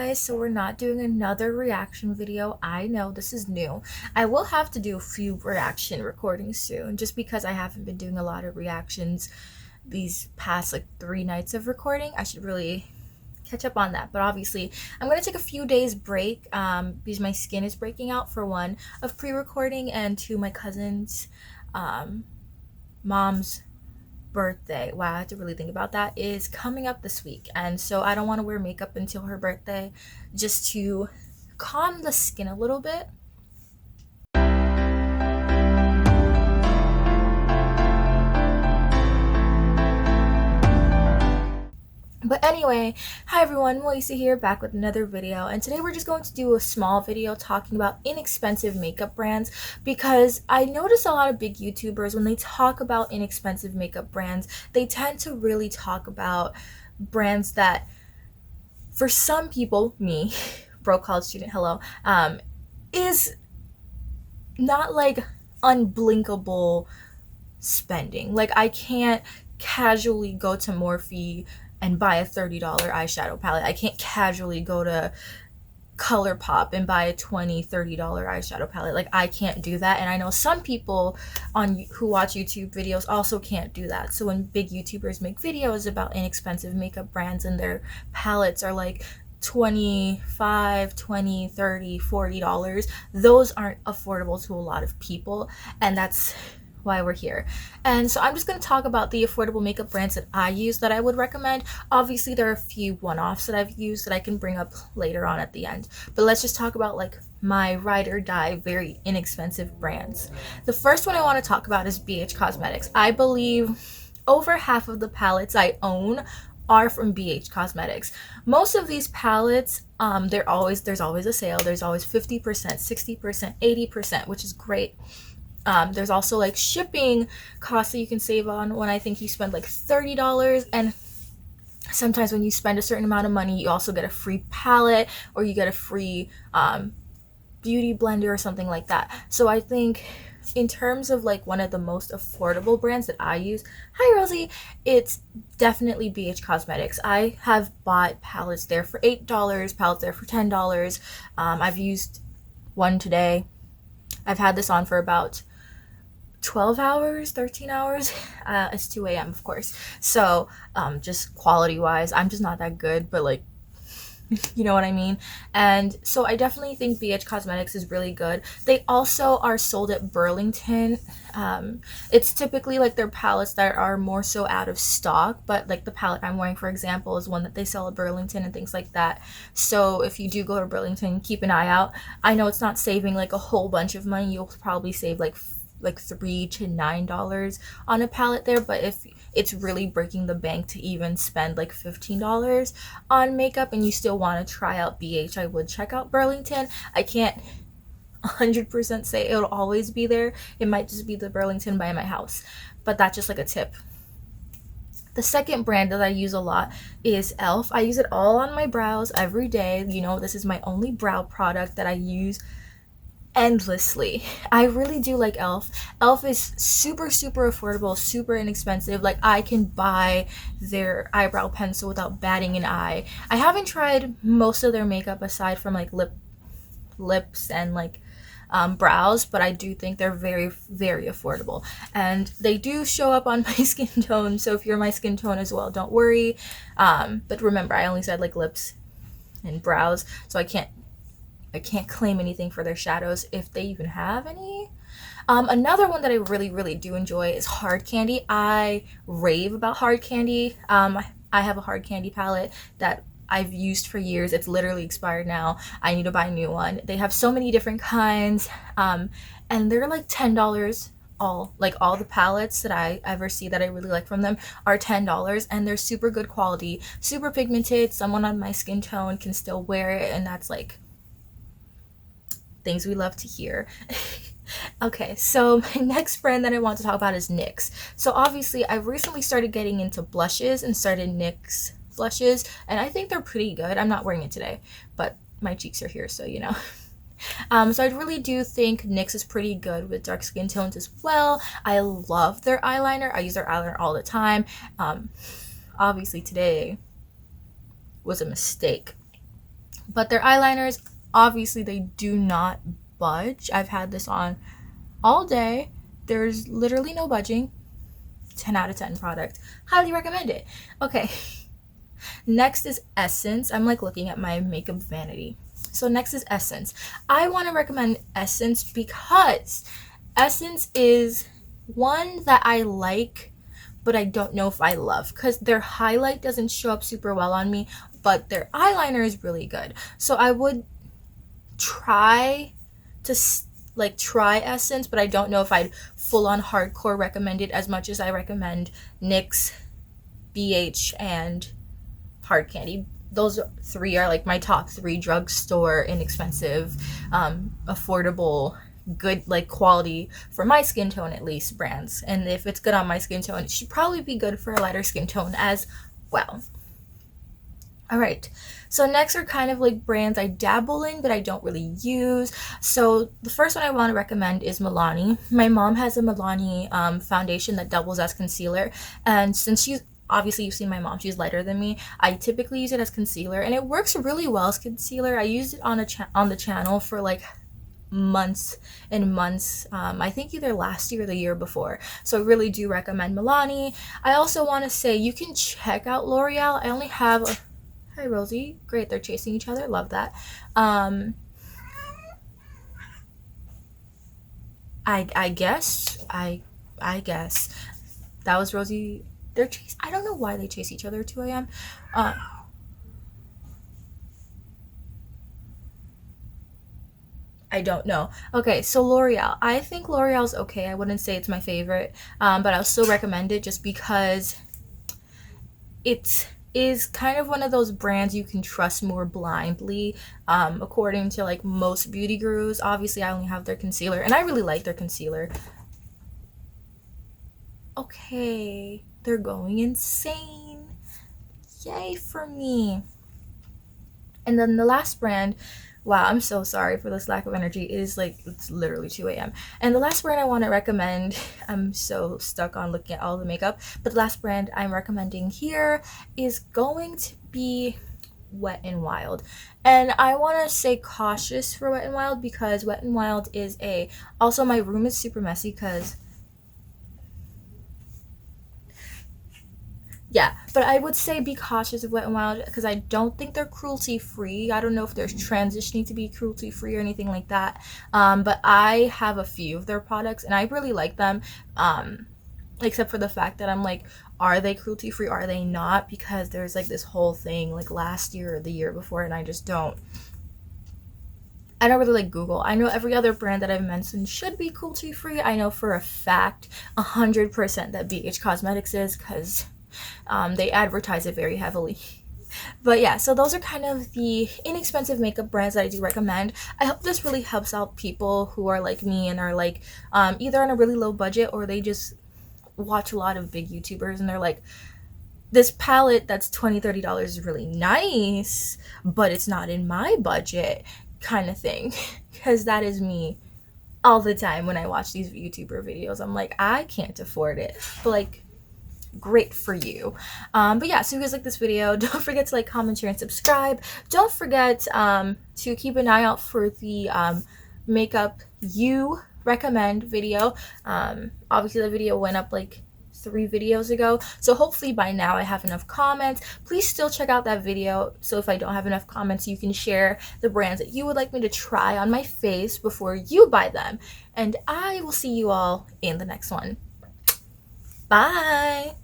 guys, so we're not doing another reaction video. I know this is new. I will have to do a few reaction recordings soon just because I haven't been doing a lot of reactions these past like 3 nights of recording. I should really catch up on that, but obviously I'm gonna take a few days break because my skin is breaking out, for one, of pre-recording, and two, my cousin's mom's birthday, wow, I have to really think about that, is coming up this week, and so I don't want to wear makeup until her birthday, just to calm the skin a little bit. But anyway, hi everyone, Moise here, back with another video, and today we're just going to do a small video talking about inexpensive makeup brands, because I notice a lot of big YouTubers, when they talk about inexpensive makeup brands, they tend to really talk about brands that, for some people, me, broke college student, hello, is not like unblinkable spending. Like, I can't casually go to Morphe and buy a $30 eyeshadow palette. I can't casually go to ColourPop and buy a $20-$30 eyeshadow palette. Like, I can't do that, and I know some people who watch YouTube videos also can't do that. So when big YouTubers make videos about inexpensive makeup brands and their palettes are like $25, $20, $30, $40, those aren't affordable to a lot of people, and that's why we're here. And so I'm just going to talk about the affordable makeup brands that I use that I would recommend. Obviously there are a few one-offs that I've used that I can bring up later on at the end, but let's just talk about like my ride or die very inexpensive brands. The first one I want to talk about is BH Cosmetics. I believe over half of the palettes I own are from BH Cosmetics. Most of these palettes, there's always a sale. There's always 50%, 60%, 80%, which is great. There's also like shipping costs that you can save on when I think you spend like $30, and sometimes when you spend a certain amount of money you also get a free palette, or you get a free beauty blender or something like that. So I think in terms of like one of the most affordable brands that I use, hi Rosie, it's definitely BH Cosmetics. I have bought palettes there for $8, palettes there for $10. I've used one today. I've had this on for about 12 hours, 13 hours. It's 2 a.m. of course, so just quality wise I'm just not that good, but like, you know what I mean. And so I definitely think BH Cosmetics is really good. They also are sold at Burlington. It's typically like their palettes that are more so out of stock, but like the palette I'm wearing, for example, is one that they sell at Burlington and things like that. So if you do go to Burlington, keep an eye out. I know it's not saving like a whole bunch of money. You'll probably save like $3 to $9 on a palette there, but if it's really breaking the bank to even spend like $15 on makeup and you still want to try out BH, I would check out Burlington. I can't 100% say it'll always be there. It might just be the Burlington by my house, but that's just like a tip. The second brand that I use a lot is e.l.f. I use it all on my brows every day. You know, this is my only brow product that I use endlessly. I really do like e.l.f. e.l.f. is super affordable, super inexpensive. Like, I can buy their eyebrow pencil without batting an eye. I haven't tried most of their makeup aside from like lips and like brows, but I do think they're very affordable, and they do show up on my skin tone. So if you're my skin tone as well, don't worry. But remember, I only said like lips and brows, so I can't claim anything for their shadows if they even have any. Another one that I really do enjoy is hard candy. I rave about hard candy. I have a hard candy palette that I've used for years. It's literally expired now. I need to buy a new one. They have so many different kinds, and they're like $10. All the palettes that I ever see that I really like from them are $10, and they're super good quality, super pigmented. Someone on my skin tone can still wear it, and that's like things we love to hear. Okay, so my next brand that I want to talk about is NYX. So obviously I've recently started getting into blushes and started NYX blushes, and I think they're pretty good. I'm not wearing it today, but my cheeks are here, so you know. So I really do think NYX is pretty good with dark skin tones as well. I love their eyeliner. I use their eyeliner all the time. Obviously today was a mistake But their eyeliners, obviously, they do not budge. I've had this on all day. There's literally no budging. 10 out of 10 product. Highly recommend it. Okay. Next is Essence. I'm like looking at my makeup vanity. So next is Essence. I want to recommend Essence because Essence is one that I like, but I don't know if I love, because their highlight doesn't show up super well on me, but their eyeliner is really good. So I would try to try Essence, but I don't know if I'd full on hardcore recommend it as much as I recommend NYX, BH, and Hard Candy. Those three are like my top 3 drugstore, inexpensive, affordable, good, like quality for my skin tone at least brands. And if it's good on my skin tone, it should probably be good for a lighter skin tone as well. All right, so next are kind of like brands I dabble in but I don't really use. So the first one I want to recommend is Milani. My mom has a Milani foundation that doubles as concealer, and since she's obviously, you've seen my mom, she's lighter than me, I typically use it as concealer, and it works really well as concealer. I used it on the channel for like months and months, I think either last year or the year before. So I really do recommend Milani. I also want to say you can check out L'Oreal. I only have hi Rosie, great, they're chasing each other, love that. I guess that was Rosie. I don't know why they chase each other at 2 a.m. I don't know. Okay, so L'Oreal. I think L'Oreal's okay. I wouldn't say it's my favorite, but I'll still recommend it just because it is kind of one of those brands you can trust more blindly, according to like most beauty gurus. Obviously, I only have their concealer, and I really like their concealer. Okay, they're going insane. Yay for me. And then the last brand, wow, I'm so sorry for this lack of energy. It is like, it's literally 2 a.m. And the last brand I want to recommend, I'm so stuck on looking at all the makeup, but the last brand I'm recommending here is going to be Wet n Wild. And I want to say cautious for Wet n Wild because Wet n Wild is also my room is super messy because yeah, but I would say be cautious of Wet n Wild because I don't think they're cruelty free. I don't know if they're transitioning to be cruelty free or anything like that. But I have a few of their products and I really like them. Except for the fact that I'm like, are they cruelty free? Are they not? Because there's like this whole thing like last year or the year before, and I don't really like Google. I know every other brand that I've mentioned should be cruelty free. I know for a fact 100% that BH Cosmetics is because they advertise it very heavily. But yeah, so those are kind of the inexpensive makeup brands that I do recommend. I hope this really helps out people who are like me and are like either on a really low budget or they just watch a lot of big YouTubers and they're like, this palette that's $20-$30 is really nice, but it's not in my budget kind of thing. Because that is me all the time when I watch these YouTuber videos. I'm like, I can't afford it. But like, great for you. But yeah, so if you guys like this video, don't forget to like, comment, share, and subscribe. Don't forget to keep an eye out for the makeup you recommend video. Obviously the video went up like 3 videos ago, so hopefully by now I have enough comments. Please still check out that video, so if I don't have enough comments you can share the brands that you would like me to try on my face before you buy them. And I will see you all in the next one. Bye.